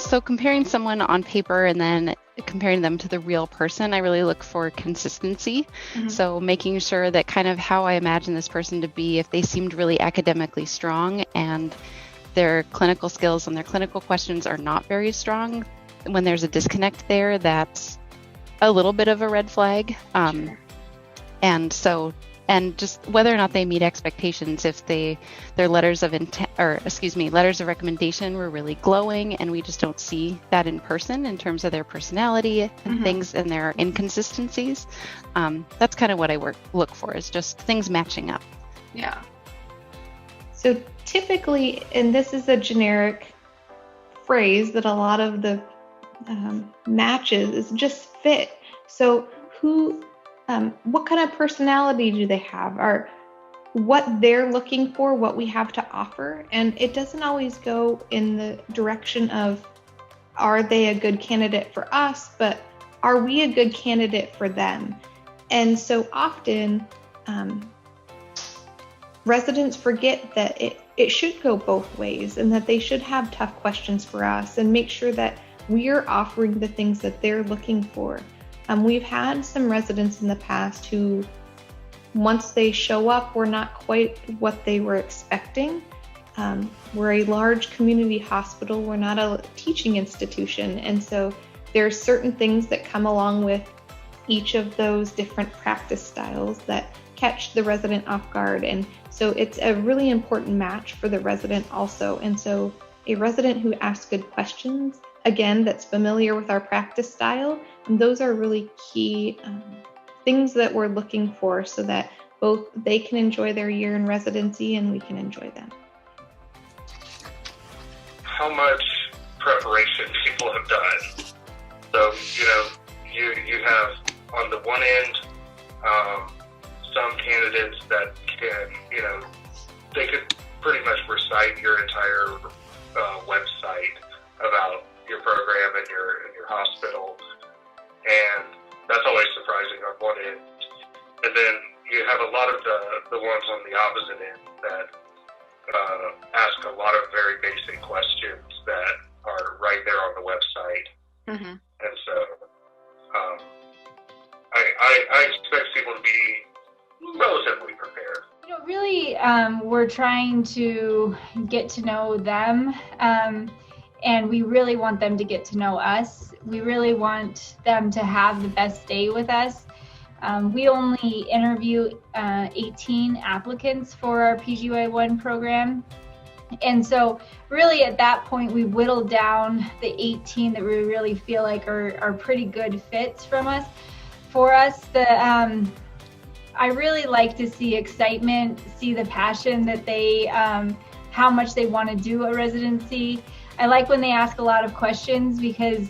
So comparing someone on paper and then comparing them to the real person, I really look for consistency. So making sure that kind of how I imagine this person to be, if they seemed really academically strong and their clinical skills and their clinical questions are not very strong, when there's a disconnect there, that's a little bit of a red flag. Sure. And just whether or not they meet expectations, if their letters of recommendation were really glowing and we just don't see that in person in terms of their personality and things and their inconsistencies. That's kind of what I look for, is just things matching up. Yeah. So typically, and this is a generic phrase that a lot of the matches is just fit. So what kind of personality do they have, or what they're looking for, what we have to offer? And it doesn't always go in the direction of, are they a good candidate for us, but are we a good candidate for them? And so often residents forget that it should go both ways, and that they should have tough questions for us and make sure that we are offering the things that they're looking for. We've had some residents in the past who, once they show up, were not quite what they were expecting. We're a large community hospital. We're not a teaching institution. And so there are certain things that come along with each of those different practice styles that catch the resident off guard. And so it's a really important match for the resident also. And so a resident who asks good questions, again, that's familiar with our practice style, and those are really key things that we're looking for, so that both they can enjoy their year in residency and we can enjoy them. How much preparation people have done. So, you have on the one end some candidates that can, they could pretty much recite your entire website about your program and your hospital, and that's always surprising on one end. And then you have a lot of the ones on the opposite end that ask a lot of very basic questions that are right there on the website. And so I expect people to be relatively prepared. Really, we're trying to get to know them. And we really want them to get to know us. We really want them to have the best day with us. We only interview 18 applicants for our PGY1 program. And so really at that point, we whittled down the 18 that we really feel like are pretty good fits for us. I really like to see excitement, see the passion that they, how much they want to do a residency. I like when they ask a lot of questions, because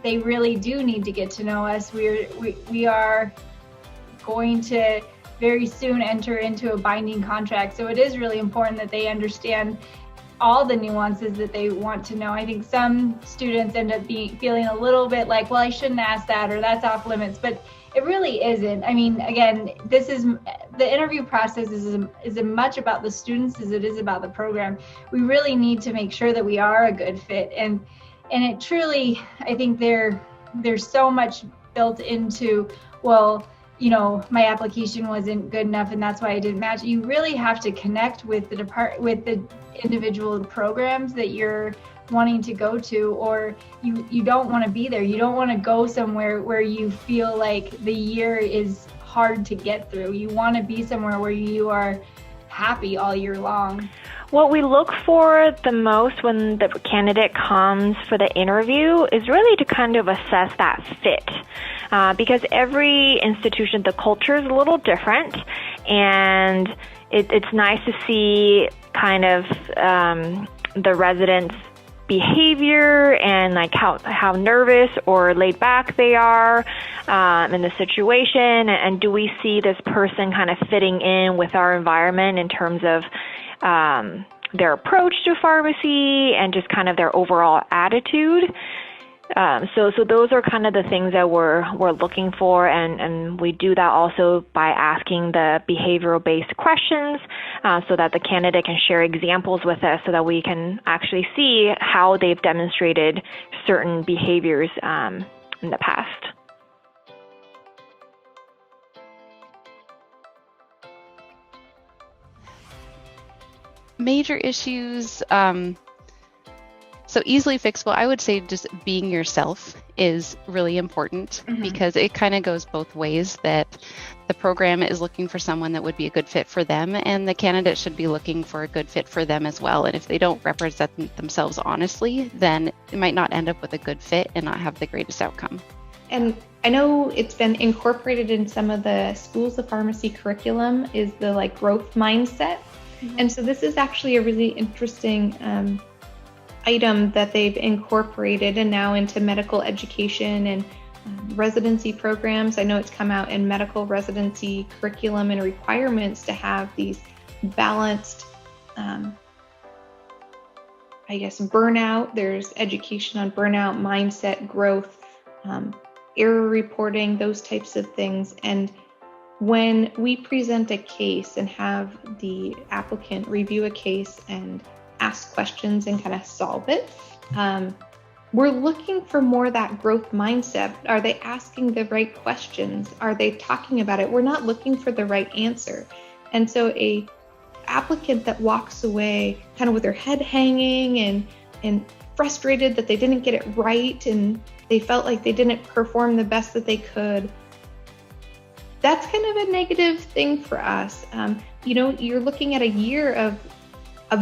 they really do need to get to know us. We are going to very soon enter into a binding contract. So it is really important that they understand all the nuances that they want to know. I think some students end up feeling a little bit like, well, I shouldn't ask that, or that's off limits, but it really isn't. I mean, again, the interview process is as much about the students as it is about the program. We really need to make sure that we are a good fit, and it truly, I think there's so much built into, well, my application wasn't good enough and that's why I didn't match. You really have to connect with the individual programs that you're wanting to go to, or you don't want to be there. You don't want to go somewhere where you feel like the year is hard to get through. You want to be somewhere where you are happy all year long. What we look for the most when the candidate comes for the interview is really to kind of assess that fit. Because every institution, the culture is a little different, and it's nice to see kind of the residents' behavior and like how nervous or laid back they are in the situation, and do we see this person kind of fitting in with our environment in terms of their approach to pharmacy and just kind of their overall attitude. So those are kind of the things that we're looking for, and we do that also by asking the behavioral-based questions so that the candidate can share examples with us so that we can actually see how they've demonstrated certain behaviors in the past. Major issues, so easily fixable, I would say just being yourself is really important because it kind of goes both ways, that the program is looking for someone that would be a good fit for them, and the candidate should be looking for a good fit for them as well. And if they don't represent themselves honestly, then it might not end up with a good fit and not have the greatest outcome. And I know it's been incorporated in some of the schools of pharmacy curriculum is the growth mindset. And so this is actually a really interesting item that they've incorporated and now into medical education and residency programs. I know it's come out in medical residency curriculum and requirements to have these balanced, burnout. There's education on burnout, mindset, growth, error reporting, those types of things. And when we present a case and have the applicant review a case and ask questions and kind of solve it, we're looking for more that growth mindset. Are they asking the right questions? Are they talking about it? We're not looking for the right answer. And so a applicant that walks away kind of with their head hanging and frustrated that they didn't get it right and they felt like they didn't perform the best that they could, that's kind of a negative thing for us. You're looking at a year of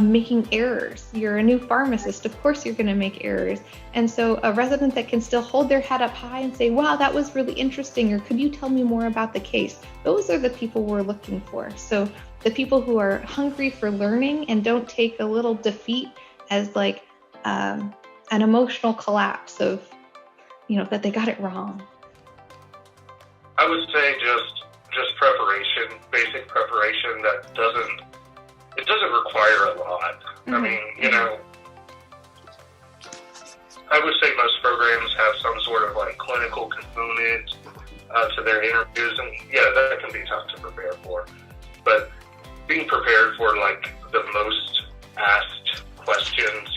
making errors. You're a new pharmacist, of course you're going to make errors. And so a resident that can still hold their head up high and say, wow, that was really interesting, or could you tell me more about the case? Those are the people we're looking for. So the people who are hungry for learning and don't take a little defeat as an emotional collapse of, that they got it wrong. I would say just preparation, basic preparation that doesn't require a lot. I mean, I would say most programs have some sort of clinical component to their interviews, and that can be tough to prepare for. But being prepared for the most asked questions,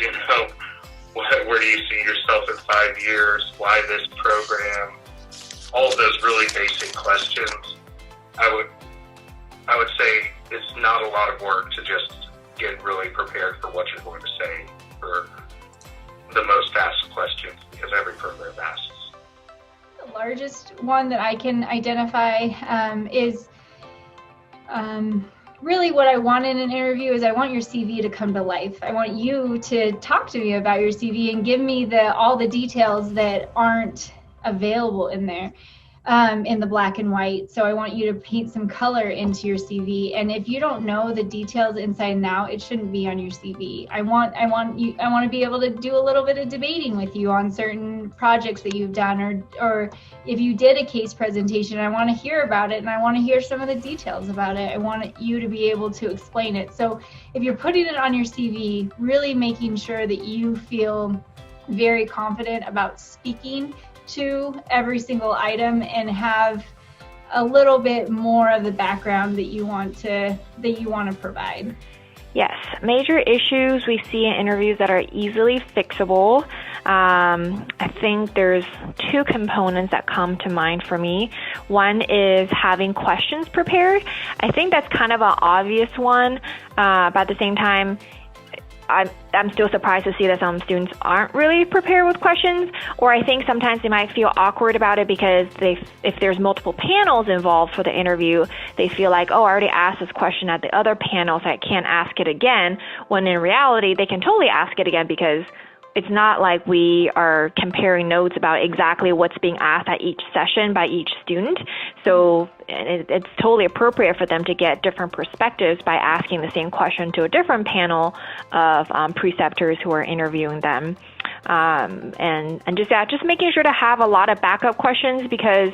where do you see yourself in 5 years? Why this program? All of those really basic questions, I would say it's not a lot of work to just get really prepared for what you're going to say for the most asked questions, because every program asks. The largest one that I can identify is really what I want in an interview is I want your CV to come to life. I want you to talk to me about your CV and give me all the details that aren't available in there in the black and white. So I want you to paint some color into your CV. And if you don't know the details inside and out, it shouldn't be on your CV. I want to be able to do a little bit of debating with you on certain projects that you've done, or if you did a case presentation, I want to hear about it and I want to hear some of the details about it. I want you to be able to explain it. So if you're putting it on your CV, really making sure that you feel very confident about speaking to every single item and have a little bit more of the background that you want to provide. Yes, major issues we see in interviews that are easily fixable. I think there's two components that come to mind for me. One is having questions prepared. I think that's kind of an obvious one, but at the same time, I'm still surprised to see that some students aren't really prepared with questions, or I think sometimes they might feel awkward about it because if there's multiple panels involved for the interview, they feel like, oh, I already asked this question at the other panel, so I can't ask it again, when in reality, they can totally ask it again because it's not like we are comparing notes about exactly what's being asked at each session by each student. So it's totally appropriate for them to get different perspectives by asking the same question to a different panel of preceptors who are interviewing them. And just making sure to have a lot of backup questions, because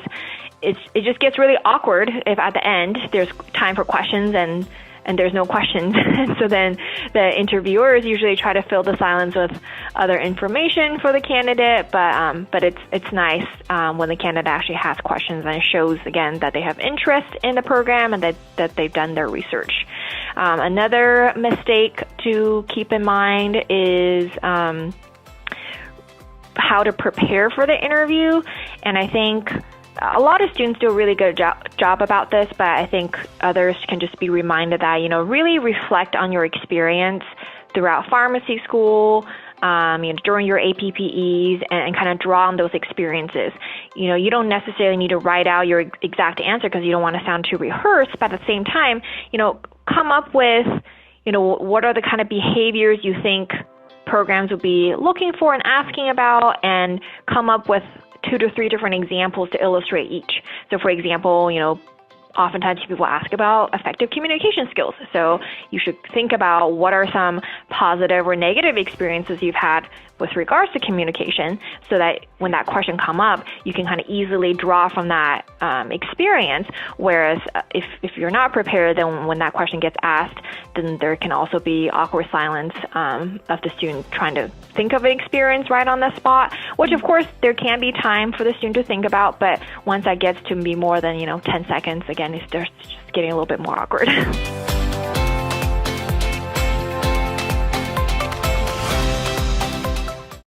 it just gets really awkward if at the end there's time for questions and and there's no questions. So then the interviewers usually try to fill the silence with other information for the candidate, but it's nice when the candidate actually has questions, and it shows again that they have interest in the program and that they've done their research. Another mistake to keep in mind is how to prepare for the interview, and I think a lot of students do a really good job about this, but I think others can just be reminded that, really reflect on your experience throughout pharmacy school, during your APPEs, and kind of draw on those experiences. You don't necessarily need to write out your exact answer because you don't want to sound too rehearsed, but at the same time, come up with, what are the kind of behaviors you think programs would be looking for and asking about, and come up with 2 to 3 different examples to illustrate each. So for example, oftentimes people ask about effective communication skills. So you should think about what are some positive or negative experiences you've had with regards to communication, so that when that question come up, you can kind of easily draw from that experience. Whereas if you're not prepared, then when that question gets asked, then there can also be awkward silence of the student trying to think of an experience right on the spot, which of course there can be time for the student to think about, but once that gets to be more than 10 seconds, again, it's just getting a little bit more awkward.